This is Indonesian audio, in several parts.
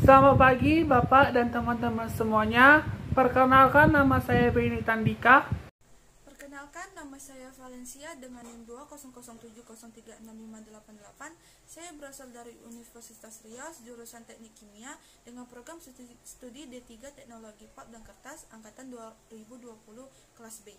Selamat pagi Bapak dan teman-teman semuanya. Perkenalkan, nama saya Beni Tandika. Perkenalkan, nama saya Valencia dengan NIM 20070365588. Saya berasal dari Universitas Riau, jurusan Teknik Kimia dengan program studi D3 Teknologi Pulp dan Kertas angkatan 2020 kelas B.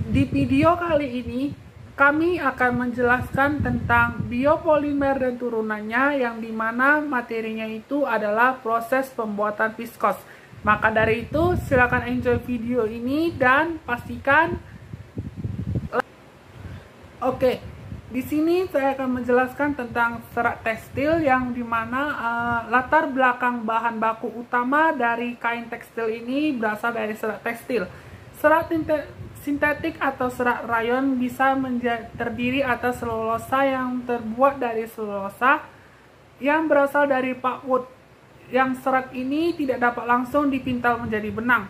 Di video kali ini kami akan menjelaskan tentang biopolimer dan turunannya, yang dimana materinya itu adalah proses pembuatan viskos. Maka dari itu silakan enjoy video ini dan pastikan. Oke, di sini saya akan menjelaskan tentang serat tekstil, yang dimana latar belakang bahan baku utama dari kain tekstil ini berasal dari serat tekstil. Serat sintetik atau serat rayon bisa terdiri atas selulosa yang terbuat dari selulosa yang berasal dari pulpwood, yang serat ini tidak dapat langsung dipintal menjadi benang.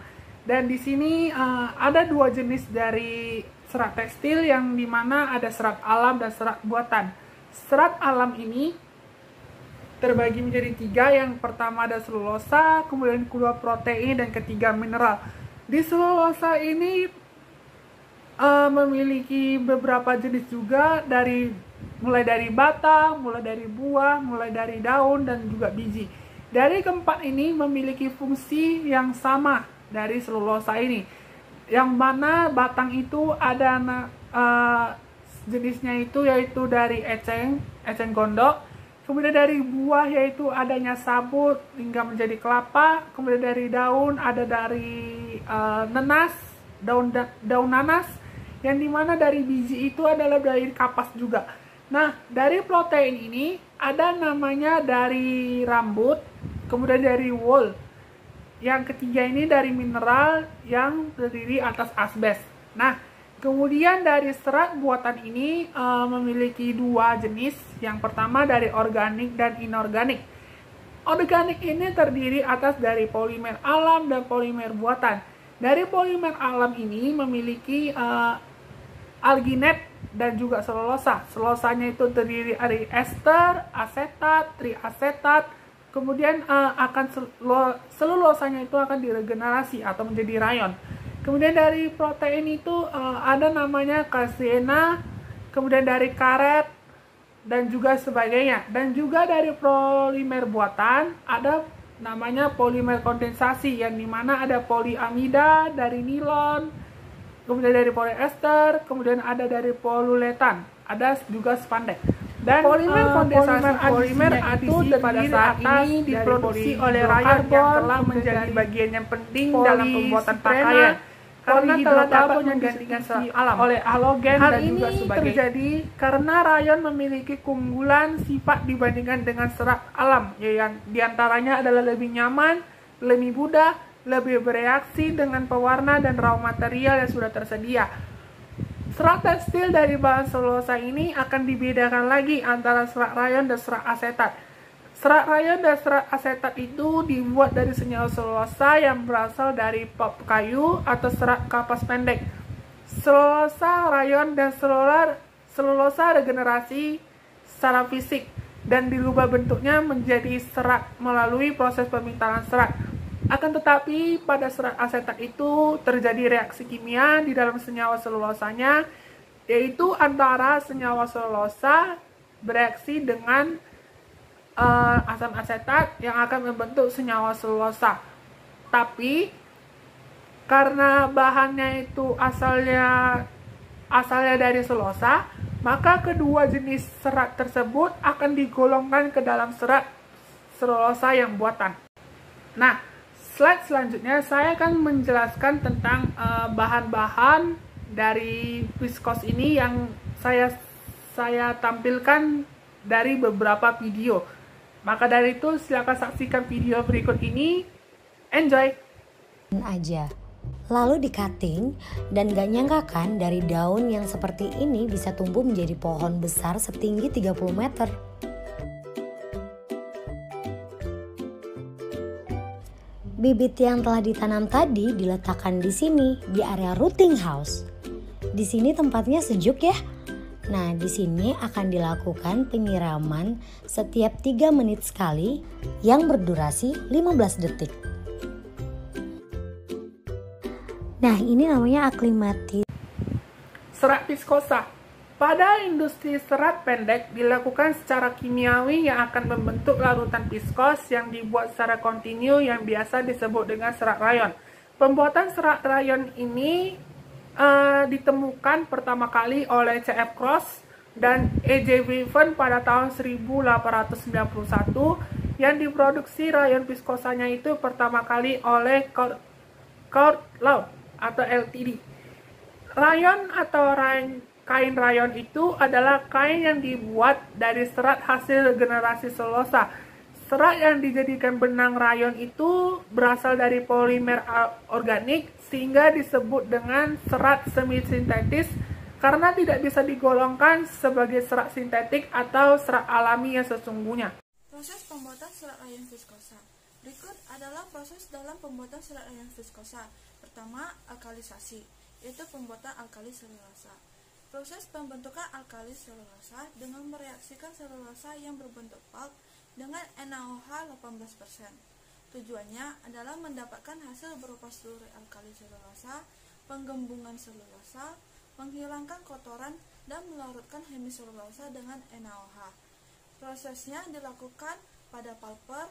Dan di sini ada dua jenis dari serat tekstil, yang dimana ada serat alam dan serat buatan. Serat alam ini terbagi menjadi tiga. Yang pertama ada selulosa, kemudian kedua protein, dan ketiga mineral. Di selulosa ini memiliki beberapa jenis juga, mulai dari batang, mulai dari buah, mulai dari daun, dan juga biji. Dari keempat ini memiliki fungsi yang sama dari selulosa ini, yang mana batang itu ada jenisnya itu yaitu dari eceng gondok, kemudian dari buah yaitu adanya sabut hingga menjadi kelapa, kemudian dari daun ada dari nenas, daun nanas, yang dimana dari biji itu adalah dari kapas juga. Nah, dari protein ini ada namanya dari rambut, kemudian dari wool. Yang ketiga ini dari mineral yang terdiri atas asbes. Nah, kemudian dari serat buatan ini memiliki dua jenis. Yang pertama dari organik dan inorganik. Organik ini terdiri atas dari polimer alam dan polimer buatan. Dari polimer alam ini memiliki alginet dan juga selulosa. Selulosanya itu terdiri dari ester, asetat, triasetat. Kemudian selulosanya itu akan diregenerasi atau menjadi rayon. Kemudian dari protein itu ada namanya caseina, kemudian dari karet, dan juga sebagainya. Dan juga dari polimer buatan ada namanya polimer kondensasi, yang dimana ada poliamida dari nilon, kemudian dari polyester, kemudian ada dari poliuretan, ada juga spandek. Dan polimer kondensasi polimer itu pada saat ini diproduksi oleh rayon yang telah menjadi bagian yang penting dalam pembuatan pakaian, karena telah dapat menggantikan serat alam oleh halogen dan juga sebagainya. Hal ini terjadi karena rayon memiliki keunggulan sifat dibandingkan dengan serat alam, yang diantaranya adalah lebih nyaman, lebih mudah, lebih bereaksi dengan pewarna dan raw material yang sudah tersedia. Serat tekstil dari bahan selulosa ini akan dibedakan lagi antara serat rayon dan serat asetat. Serat rayon dan serat asetat itu dibuat dari senyawa selulosa yang berasal dari pulp kayu atau serat kapas pendek. Selulosa rayon dan selulosa regenerasi secara fisik dan dirubah bentuknya menjadi serat melalui proses pemintalan serat. Akan tetapi pada serat asetat itu terjadi reaksi kimia di dalam senyawa selulosanya, yaitu antara senyawa selulosa bereaksi dengan asam asetat yang akan membentuk senyawa selulosa. Tapi karena bahannya itu asalnya dari selulosa, maka kedua jenis serat tersebut akan digolongkan ke dalam serat selulosa yang buatan. Nah, slide selanjutnya saya akan menjelaskan tentang bahan-bahan dari viskos ini yang saya tampilkan dari beberapa video. Maka dari itu silakan saksikan video berikut ini. Enjoy! Aja. Lalu di-cutting, dan gak nyangka kan dari daun yang seperti ini bisa tumbuh menjadi pohon besar setinggi 30 meter. Bibit yang telah ditanam tadi diletakkan di sini, di area rooting house. Di sini tempatnya sejuk ya. Nah, di sini akan dilakukan penyiraman setiap 3 menit sekali yang berdurasi 15 detik. Nah, ini namanya aklimatis. Serat viskosa. Pada industri serat pendek dilakukan secara kimiawi yang akan membentuk larutan viskos yang dibuat secara kontinu yang biasa disebut dengan serat rayon. Pembuatan serat rayon ini ditemukan pertama kali oleh C.F. Cross dan E.J. Weaven pada tahun 1891 yang diproduksi rayon viskosanya itu pertama kali oleh Kurt Laut atau Ltd. Rayon atau kain rayon itu adalah kain yang dibuat dari serat hasil regenerasi selulosa. Serat yang dijadikan benang rayon itu berasal dari polimer organik sehingga disebut dengan serat semi-sintetis karena tidak bisa digolongkan sebagai serat sintetik atau serat alami yang sesungguhnya. Proses pembuatan serat rayon viskosa. Berikut adalah proses dalam pembuatan serat rayon viskosa. Pertama, alkalisasi, yaitu pembuatan alkali selulosa. Proses pembentukan alkali selulosa dengan mereaksikan selulosa yang berbentuk pulp dengan NaOH 18%. Tujuannya adalah mendapatkan hasil berupa seluruh alkali selulosa, penggembungan selulosa, menghilangkan kotoran, dan melarutkan hemiselulosa dengan NaOH. Prosesnya dilakukan pada pulper,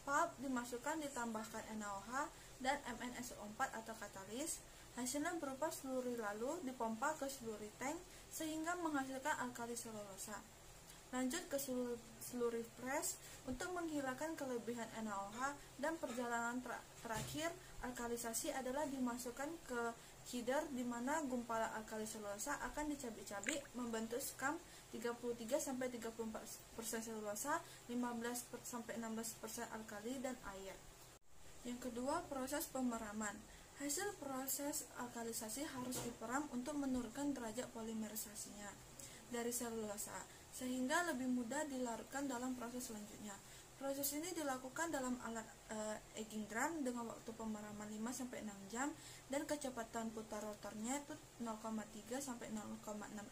pulp dimasukkan ditambahkan NaOH dan MnSO4 atau katalis. Hasilnya berupa slurry lalu dipompa ke slurry tank sehingga menghasilkan alkali selulosa. Lanjut ke slurry press untuk menghilangkan kelebihan NaOH dan perjalanan terakhir alkalisasi adalah dimasukkan ke header di mana gumpalan alkali selulosa akan dicabik-cabik membentuk skam 33-34% selulosa, 15-16% alkali dan air. Yang kedua, proses pemeraman. Hasil proses alkalisasi harus diperam untuk menurunkan derajat polimerisasinya dari selulosa, sehingga lebih mudah dilarutkan dalam proses selanjutnya. Proses ini dilakukan dalam alat egging drum dengan waktu pemeraman 5-6 jam dan kecepatan putar rotornya itu 0,3-0,6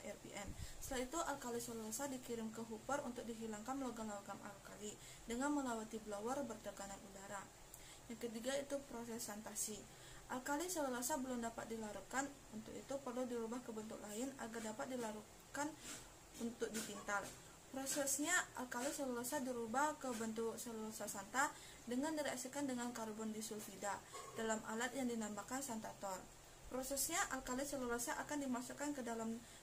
rpm. Setelah itu alkali selulosa dikirim ke hopper untuk dihilangkan logam-logam alkali dengan melewati blower bertekanan udara. Yang ketiga itu proses santasi. Alkali selulosa belum dapat dilarutkan, untuk itu perlu dirubah ke bentuk lain agar dapat dilarutkan untuk dipintal. Prosesnya alkali selulosa dirubah ke bentuk selulosa santa dengan direaksikan dengan karbon disulfida dalam alat yang dinamakan santator. Prosesnya alkali selulosa akan dimasukkan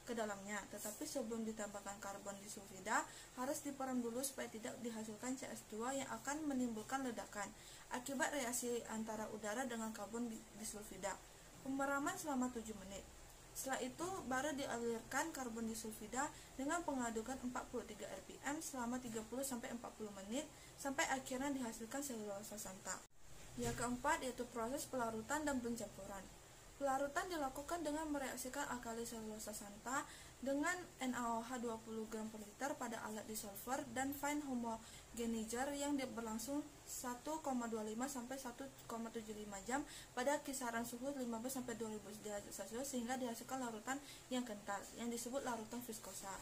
ke dalamnya, tetapi sebelum ditambahkan karbon disulfida harus diperam dulu supaya tidak dihasilkan CS2 yang akan menimbulkan ledakan akibat reaksi antara udara dengan karbon disulfida. Pemeraman selama 7 menit. Setelah itu baru dialirkan karbon disulfida dengan pengadukan 43 rpm selama 30-40 menit sampai akhirnya dihasilkan selulosa santa. Yang keempat yaitu proses pelarutan dan pencampuran. Pelarutan dilakukan dengan mereaksikan alkali selulosa santa dengan NaOH 20 gram per liter pada alat dissolver dan fine homogenizer yang berlangsung 1,25 sampai 1,75 jam pada kisaran suhu 15 sampai 2000 derajat Celcius sehingga dihasilkan larutan yang kental yang disebut larutan viskosa.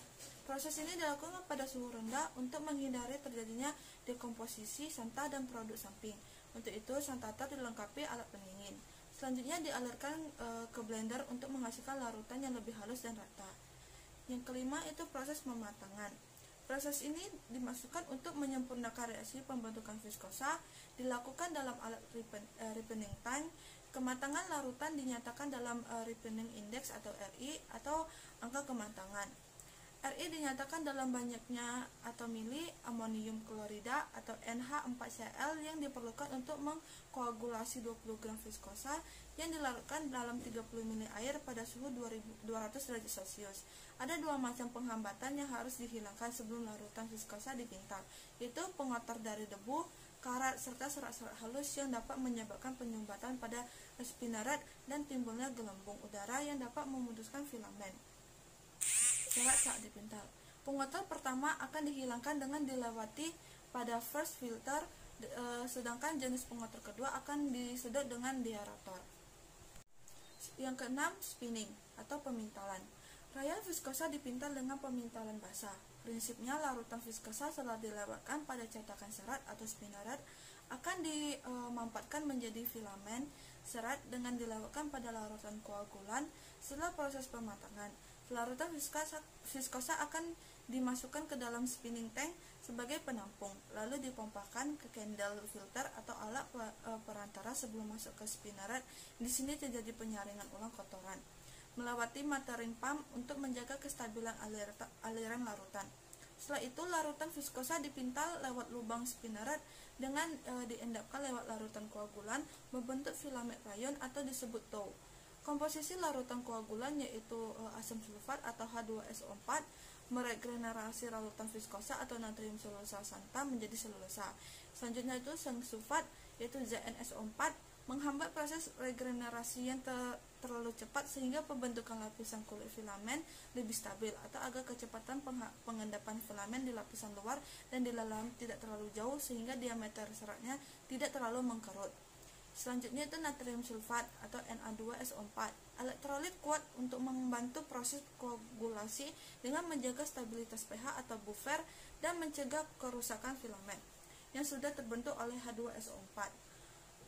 Proses ini dilakukan pada suhu rendah untuk menghindari terjadinya dekomposisi santa dan produk samping. Untuk itu santator dilengkapi alat pendingin. Selanjutnya dialirkan ke blender untuk menghasilkan larutan yang lebih halus dan rata. Yang kelima itu proses pematangan. Proses ini dimasukkan untuk menyempurnakan reaksi pembentukan viskosa, dilakukan dalam alat ripening tank. Kematangan larutan dinyatakan dalam ripening index atau RI atau angka kematangan. RI dinyatakan dalam banyaknya atom mili amonium klorida atau NH4Cl yang diperlukan untuk mengkoagulasi 20 gram viskosa yang dilarutkan dalam 30 mili air pada suhu 200 derajat Celcius. Ada dua macam penghambatan yang harus dihilangkan sebelum larutan viskosa dipintal, yaitu pengotor dari debu, karat, serta serat-serat halus yang dapat menyebabkan penyumbatan pada spinnerets dan timbulnya gelembung udara yang dapat memutuskan filamen serat saat dipintal. Pengotor pertama akan dihilangkan dengan dilewati pada first filter, sedangkan jenis pengotor kedua akan disedot dengan diaerator. Yang keenam, spinning atau pemintalan. Rayon viskosa dipintal dengan pemintalan basah. Prinsipnya larutan viskosa setelah dilewatkan pada cetakan serat atau spinneret akan dimampatkan menjadi filamen serat dengan dilewatkan pada larutan koagulan setelah proses pematangan. Larutan viskosa akan dimasukkan ke dalam spinning tank sebagai penampung, lalu dipompakan ke candle filter atau alat perantara sebelum masuk ke spinneret. Di sini terjadi penyaringan ulang kotoran melewati metering pump untuk menjaga kestabilan aliran larutan. Setelah itu, larutan viskosa dipintal lewat lubang spinneret dengan diendapkan lewat larutan koagulan membentuk filamen rayon atau disebut tow. Komposisi larutan koagulan yaitu asam sulfat atau H2SO4 meregenerasi larutan viskosa atau natrium selulosa santa menjadi selulosa. Selanjutnya itu sulfat yaitu ZnSO4 menghambat proses regenerasi yang terlalu cepat sehingga pembentukan lapisan kulit filamen lebih stabil atau agar kecepatan pengendapan filamen di lapisan luar dan di dalam tidak terlalu jauh sehingga diameter seratnya tidak terlalu mengkerut. Selanjutnya itu natrium sulfat atau Na2SO4. Elektrolit kuat untuk membantu proses koagulasi dengan menjaga stabilitas pH atau buffer dan mencegah kerusakan filamen yang sudah terbentuk oleh H2SO4.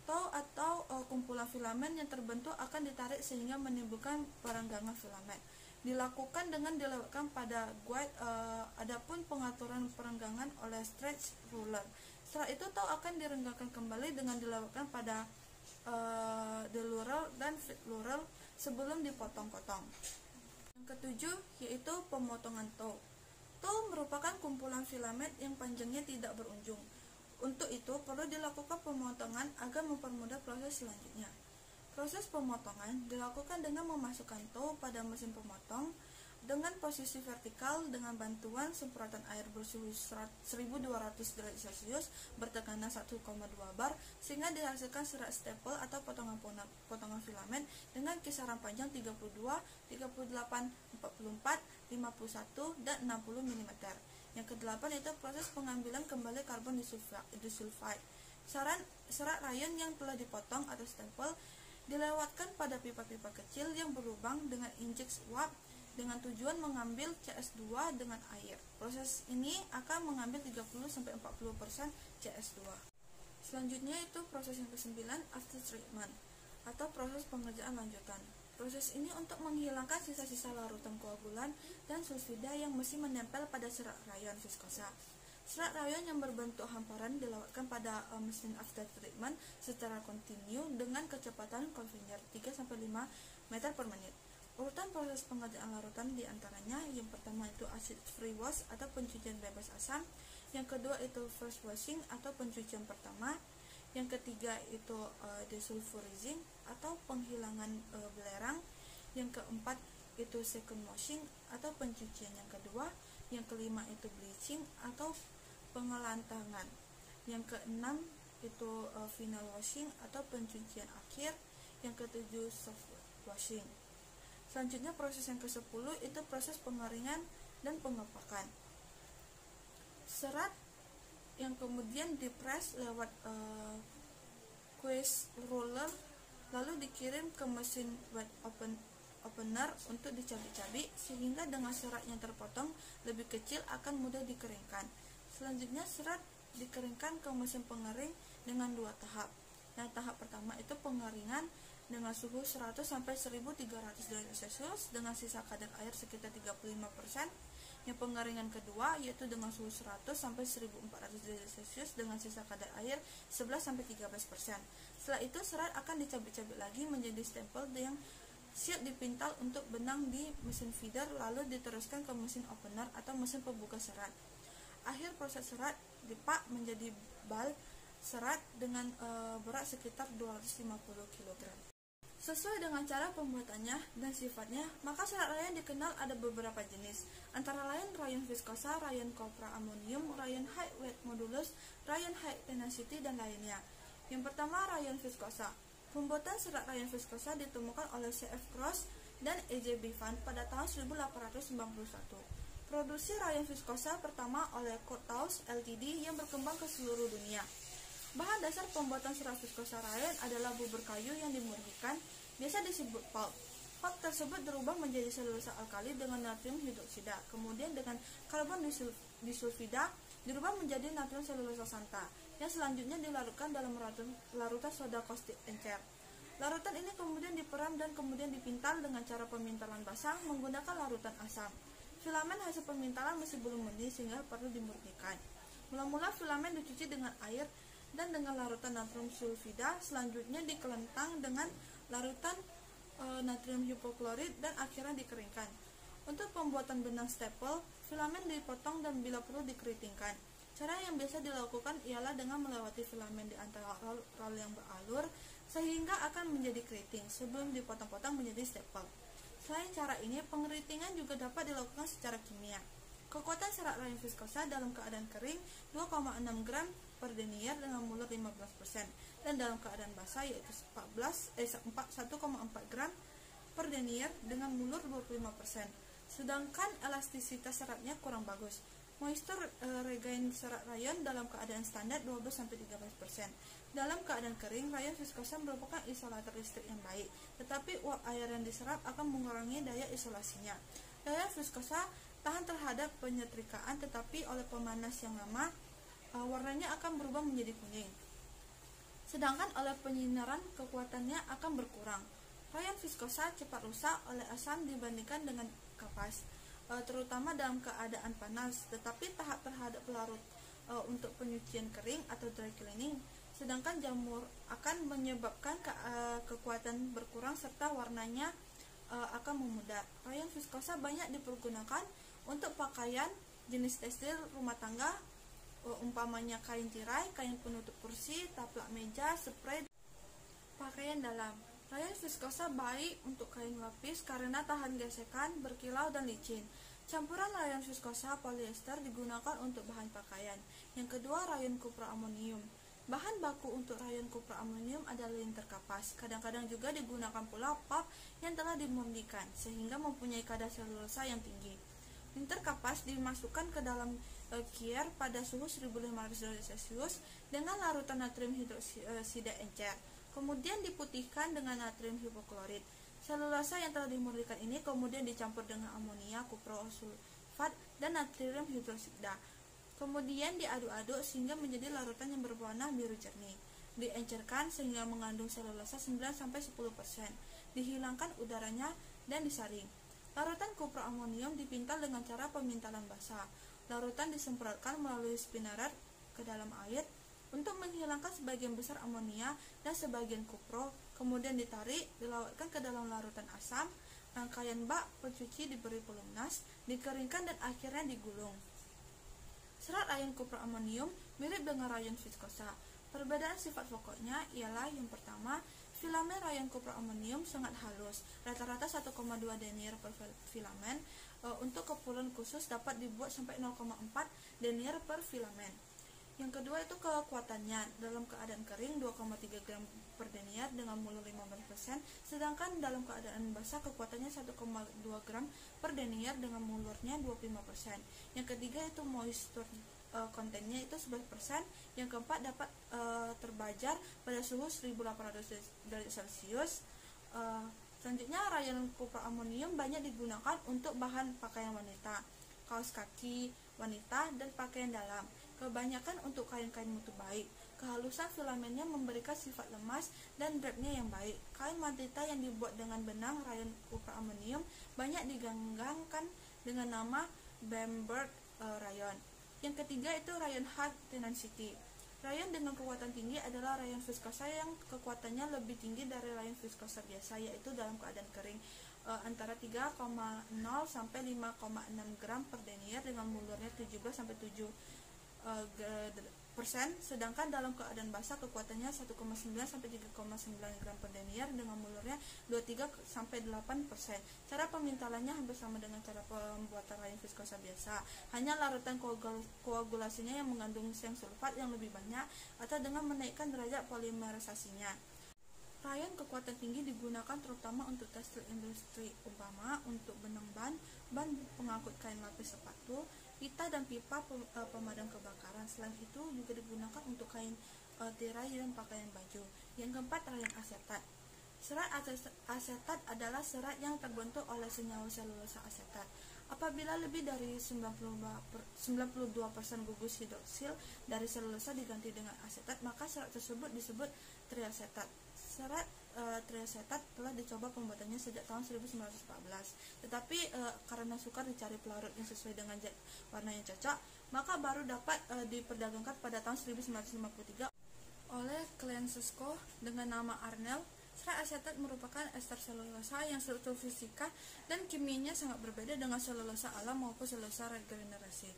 Tow atau kumpulan filamen yang terbentuk akan ditarik sehingga menimbulkan perenggangan filamen. Dilakukan dengan dilewatkan pada guide, adapun pengaturan perenggangan oleh stretch ruler. Setelah itu tow akan direnggangkan kembali dengan dilewatkan pada delural dan feed lural sebelum dipotong-potong. Yang ketujuh yaitu pemotongan tow. Tow merupakan kumpulan filamen yang panjangnya tidak berujung. Untuk itu, perlu dilakukan pemotongan agar mempermudah proses selanjutnya. Proses pemotongan dilakukan dengan memasukkan tow pada mesin pemotong dengan posisi vertikal dengan bantuan semprotan air bersuhu 1200 derajat Celcius bertekanan 1,2 bar sehingga dihasilkan serat staple atau potongan filamen dengan kisaran panjang 32, 38, 44, 51, dan 60 mm. Yang kedelapan itu proses pengambilan kembali karbon disulfide. Serat rayon yang telah dipotong atau stempel dilewatkan pada pipa-pipa kecil yang berlubang dengan injek uap dengan tujuan mengambil CS2 dengan air. Proses ini akan mengambil 30-40% CS2. Selanjutnya itu proses yang ke-9, after treatment atau proses pengerjaan lanjutan. Proses ini untuk menghilangkan sisa-sisa larutan koagulan dan sulfida yang masih menempel pada serat rayon viskosa. Serat rayon yang berbentuk hamparan dilewatkan pada mesin after treatment secara kontinu dengan kecepatan konveyor 3-5 meter per menit. Urutan proses pengerjaan larutan diantaranya yang pertama itu acid free wash atau pencucian bebas asam, yang kedua itu first washing atau pencucian pertama, yang ketiga itu desulfurizing atau penghilangan belerang, yang keempat itu second washing atau pencucian yang kedua, yang kelima itu bleaching atau pengelantangan, yang keenam itu final washing atau pencucian akhir, yang ketujuh soft washing. Selanjutnya proses yang ke-10 itu proses pengeringan dan pengepakan. Serat yang kemudian dipres lewat squeeze roller lalu dikirim ke mesin wet opener untuk dicabik-cabik sehingga dengan serat yang terpotong lebih kecil akan mudah dikeringkan. Selanjutnya serat dikeringkan ke mesin pengering dengan 2 tahap. Yang tahap pertama itu pengeringan dengan suhu 100-1300 derajat Celcius dengan sisa kadar air sekitar 35%. Yang pengeringan kedua yaitu dengan suhu 100-1400 derajat Celcius dengan sisa kadar air 11-13%. Setelah itu serat akan dicabik-cabik lagi menjadi stempel yang siap dipintal untuk benang di mesin feeder lalu diteruskan ke mesin opener atau mesin pembuka serat. Akhir proses serat dipak menjadi bal serat dengan berat sekitar 250 kg. Sesuai dengan cara pembuatannya dan sifatnya, maka serat rayon dikenal ada beberapa jenis, antara lain rayon viskosa, rayon copra amonium, rayon high weight modulus, rayon high tenacity, dan lainnya. Yang pertama, rayon viskosa. Pembuatan serat rayon viskosa ditemukan oleh C.F. Cross dan E.J. Bivand pada tahun 1891. Produksi rayon viskosa pertama oleh Courthouse Ltd yang berkembang ke seluruh dunia. Bahan dasar pembuatan serat viskosa rayon adalah bubur kayu yang dimurnikan, biasa disebut pulp. Pulp tersebut berubah menjadi selulosa alkali dengan natrium hidroksida. Kemudian dengan karbon disulfida dirubah menjadi natrium selulosa santa, yang selanjutnya dilarutkan dalam larutan soda kaustik encer. Larutan ini kemudian diperam dan kemudian dipintal dengan cara pemintalan basah menggunakan larutan asam. Filamen hasil pemintalan masih belum mendidih sehingga perlu dimurnikan. Mula-mula filamen dicuci dengan air dan dengan larutan natrium sulfida, selanjutnya dikelentang dengan larutan natrium hipoklorit dan akhirnya dikeringkan. Untuk pembuatan benang staple, filamen dipotong dan bila perlu dikeritingkan. Cara yang biasa dilakukan ialah dengan melewati filamen di antara roll yang beralur sehingga akan menjadi keriting sebelum dipotong-potong menjadi staple. Selain cara ini, pengeritingan juga dapat dilakukan secara kimia. Kekuatan serat rayon viskosa dalam keadaan kering 2,6 gram per denier dengan mulur 15% dan dalam keadaan basah yaitu 1,4 gram per denier dengan mulur 25%. Sedangkan elastisitas seratnya kurang bagus. Moisture regain serat rayon dalam keadaan standar 12-13%. Dalam keadaan kering, rayon viskosa merupakan isolator listrik yang baik, tetapi uap air yang diserap akan mengurangi daya isolasinya. Rayon viskosa tahan terhadap penyetrikaan, tetapi oleh pemanas yang lama warnanya akan berubah menjadi kuning. Sedangkan oleh penyinaran kekuatannya akan berkurang. Rayon viskosa cepat rusak oleh asam dibandingkan dengan kapas, terutama dalam keadaan panas, tetapi tahap terhadap pelarut untuk penyucian kering atau dry cleaning. Sedangkan jamur akan menyebabkan kekuatan berkurang serta warnanya akan memudar. Rayon viskosa banyak dipergunakan untuk pakaian jenis tekstil rumah tangga, umpamanya kain tirai, kain penutup kursi, taplak meja, spray, pakaian dalam. Rayon viskosa baik untuk kain lapis karena tahan gesekan, berkilau, dan licin. Campuran rayon viskosa polyester digunakan untuk bahan pakaian. Yang kedua, rayon kupra amonium. Bahan baku untuk rayon kupra amonium adalah linter kapas. Kadang-kadang juga digunakan pula pulp yang telah dimurnikan sehingga mempunyai kadar selulosa yang tinggi. Linter kapas dimasukkan ke dalam kier pada suhu 1500 derajat Celcius dengan larutan natrium hidroksida encer. Kemudian diputihkan dengan natrium hipoklorit. Selulosa yang telah dimurnikan ini kemudian dicampur dengan amonia, kuprosulfat, dan natrium hidroksida. Kemudian diaduk-aduk sehingga menjadi larutan yang berwarna biru jernih. Diencerkan sehingga mengandung selulosa 9-10%. Dihilangkan udaranya dan disaring. Larutan kupra amonium dipintal dengan cara pemintalan basah. Larutan disemprotkan melalui spinneret ke dalam air untuk menghilangkan sebagian besar amonia dan sebagian kupro, kemudian ditarik, dilawatkan ke dalam larutan asam. Rangkaian bak pencuci diberi pelunas, dikeringkan dan akhirnya digulung. Serat rayon kupra amonium mirip dengan rayon viskosa. Perbedaan sifat pokoknya ialah yang pertama, filamen rayon kupra amonium sangat halus, rata-rata 1,2 denier per filamen. Untuk keperluan khusus dapat dibuat sampai 0,4 denier per filamen. Yang kedua itu kekuatannya. Dalam keadaan kering 2,3 gram per denier dengan mulur 15%, sedangkan dalam keadaan basah kekuatannya 1,2 gram per denier dengan mulurnya 25%. Yang ketiga itu moisture kontennya itu 11%. Yang keempat dapat terbajar pada suhu 1800 derajat Celcius. Selanjutnya rayon kupra amonium banyak digunakan untuk bahan pakaian wanita, kaos kaki wanita, dan pakaian dalam. Kebanyakan untuk kain-kain mutu baik. Kehalusan filamennya memberikan sifat lemas dan drape-nya yang baik. Kain wanita yang dibuat dengan benang rayon kupra amonium banyak diganggangkan dengan nama Bamberg rayon. Yang ketiga itu rayon hard tenacity. Rayon dengan kekuatan tinggi adalah rayon viskosa yang kekuatannya lebih tinggi dari rayon viskosa biasa, yaitu dalam keadaan kering antara 3,0 sampai 5,6 gram per denier dengan mulurnya 17-7%, sedangkan dalam keadaan basah kekuatannya 1,9 sampai 3,9 gram per denier dengan mulurnya 23-8%. Cara pemintalannya hampir sama dengan cara pembuatan rayon viskosa biasa, hanya larutan koagulasinya yang mengandung seng sulfat yang lebih banyak atau dengan menaikkan derajat polimerisasinya. Rayon kekuatan tinggi digunakan terutama untuk tekstil industri, umpama untuk benang ban pengangkut kain lapis sepatu, pita dan pipa pemadam kebakaran. Selain itu juga digunakan untuk kain tirai dan pakaian baju. Yang keempat, rayon asetat. Serat asetat adalah serat yang terbentuk oleh senyawa selulosa asetat. Apabila lebih dari 92% gugus hidroksil dari selulosa diganti dengan asetat, maka serat tersebut disebut triasetat. Serat triasetat telah dicoba pembuatannya sejak tahun 1914, tetapi karena sukar dicari pelarut yang sesuai dengan warna yang cocok, maka baru dapat diperdagangkan pada tahun 1953 oleh Klein-Sesco dengan nama Arnell. Serat asetat merupakan ester selulosa yang struktur fisika dan kimianya sangat berbeda dengan selulosa alam maupun selulosa regenerasi.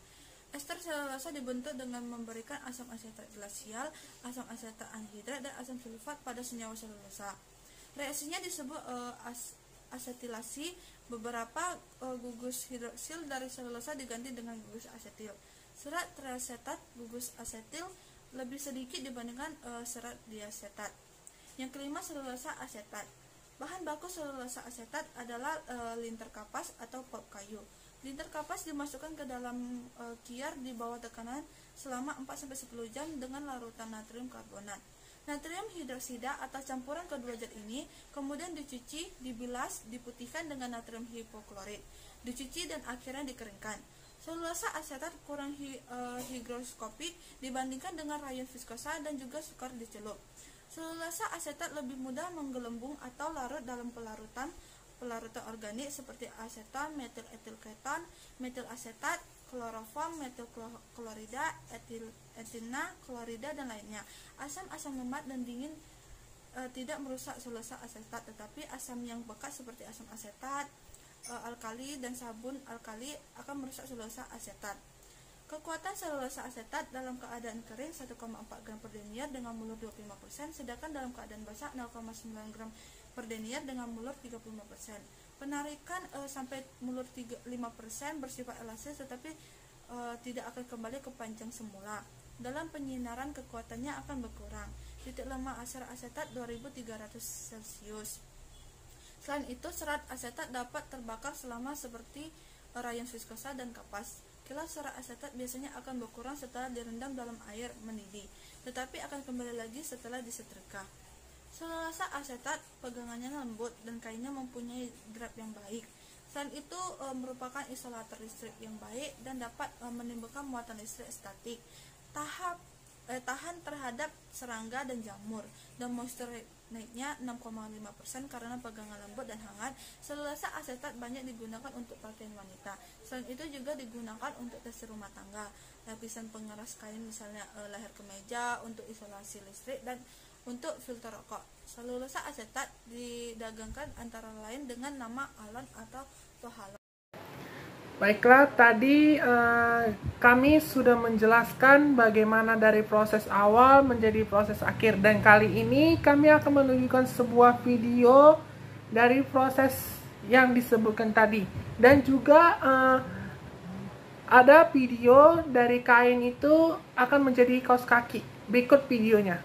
Ester selulosa dibentuk dengan memberikan asam asetat glasial, asam asetat anhidrat, dan asam sulfat pada senyawa selulosa. Reaksinya disebut asetilasi. Beberapa gugus hidroksil dari selulosa diganti dengan gugus asetil. Serat triasetat gugus asetil lebih sedikit dibandingkan serat diasetat. Yang kelima, selulosa asetat. Bahan baku selulosa asetat adalah linter kapas atau pulp kayu. Linter kapas dimasukkan ke dalam kiar di bawah tekanan selama 4-10 jam dengan larutan natrium karbonat. Natrium hidroksida atau campuran kedua zat ini kemudian dicuci, dibilas, diputihkan dengan natrium hipoklorit, dicuci dan akhirnya dikeringkan. Selulosa asetat kurang higroskopik dibandingkan dengan rayon viskosa dan juga sukar dicelup. Selulosa asetat lebih mudah menggelembung atau larut dalam pelarutan organik seperti aseton, metil etil keton, metil asetat, kloroform, metil klorida, etilna klorida dan lainnya. Asam-asam lemak dan dingin tidak merusak selulosa asetat, tetapi asam yang pekat seperti asam asetat, alkali dan sabun alkali akan merusak selulosa asetat. Kekuatan selulosa asetat dalam keadaan kering 1,4 gram per denier dengan mulur 25%, sedangkan dalam keadaan basah 0,9 gram per denier dengan mulur 35%. Penarikan sampai mulur 5% bersifat elastis tetapi tidak akan kembali ke panjang semula. Dalam penyinaran kekuatannya akan berkurang. Titik lemah serat asetat 2300 Celcius. Selain itu, serat asetat dapat terbakar selama seperti rayon viskosa dan kapas. Kilau serat asetat biasanya akan berkurang setelah direndam dalam air mendidih, tetapi akan kembali lagi setelah disetrika. Selulosa asetat pegangannya lembut dan kainnya mempunyai grab yang baik. Selain itu merupakan isolator listrik yang baik dan dapat menimbulkan muatan listrik statik. Tahan terhadap serangga dan jamur, dan moisture rate-nya 6,5% karena pegangan lembut dan hangat. Selulosa asetat banyak digunakan untuk pakaian wanita. Selain itu juga digunakan untuk tekstil rumah tangga, lapisan pengeras kain misalnya leher kemeja, untuk isolasi listrik, dan untuk filter rokok. Selulosa asetat didagangkan antara lain dengan nama alon atau tohalon. Baiklah, tadi kami sudah menjelaskan bagaimana dari proses awal menjadi proses akhir, dan kali ini kami akan menunjukkan sebuah video dari proses yang disebutkan tadi, dan juga ada video dari kain itu akan menjadi kaos kaki. Berikut videonya.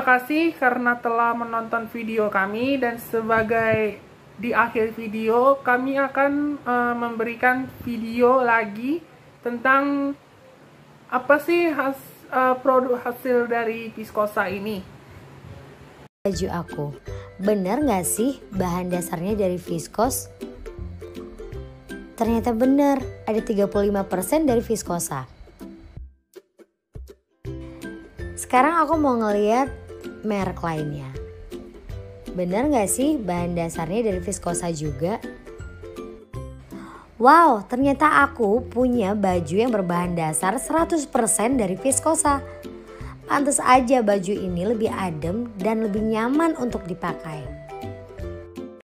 kasih karena telah menonton video kami, dan sebagai di akhir video kami akan memberikan video lagi tentang apa sih produk hasil dari viskosa ini. Baju aku, bener gak sih bahan dasarnya dari viskos? Ternyata bener, ada 35% dari viskosa. Sekarang aku mau ngeliat merek lainnya. Bener gak sih bahan dasarnya dari viskosa juga? Wow, ternyata aku punya baju yang berbahan dasar 100% dari viskosa. Pantes aja baju ini lebih adem dan lebih nyaman untuk dipakai.